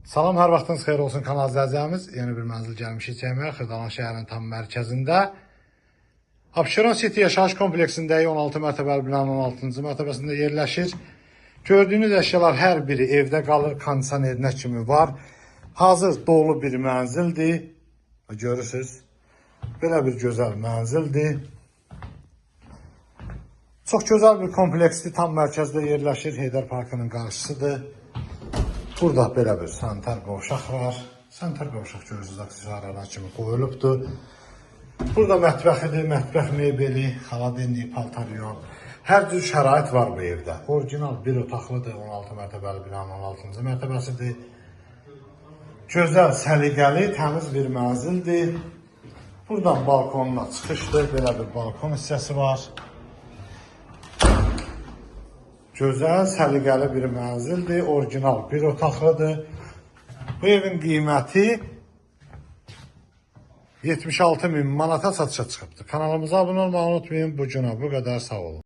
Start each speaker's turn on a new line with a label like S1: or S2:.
S1: Salam, hər vaxtınız xeyir olsun kanal izləyicilərimiz. Yeni bir mənzil gəlmişik çəkməyə. Xırdalan şəhərinin tam mərkəzində. Abşeron City yaşayış kompleksindəyi 16 mərtəbəli binanın 16-cı mərtəbəsində yerləşir. Gördüyünüz əşyalar hər biri evdə qalır, kondisionerinə kimi var. Hazır dolu bir mənzildir. Görürsünüz, belə bir gözəl mənzildir. Çox gözəl bir kompleksdir, tam mərkəzdə yerləşir. Heydər Parkının qarşısıdır. Burada belə bir sanitar qovşaq var. Sanitar qovşaq görürsünüz, aksesuarlar kimi qoyulubdur. Burada mətbəxidir, mətbəx mebeli, xaladelnik, paltaryon. Hər cür şərait var bu evdə. Orijinal bir otaqlıdır, 16 mərtəbəli binanın 16-cı mərtəbəsidir. Gözəl, səliqəli, təmiz bir mənzildir. Buradan balkonuna çıxışdır, belə bir balkon hissəsi var. Gözəl, səliqəli bir mənzildir, orijinal bir otaqlıdır. Bu evin qiyməti 76.000 manata satışa çıxıbdır. Kanalımıza abunə olmağı unutmayın. Bu günə bu qədər, sağ olun.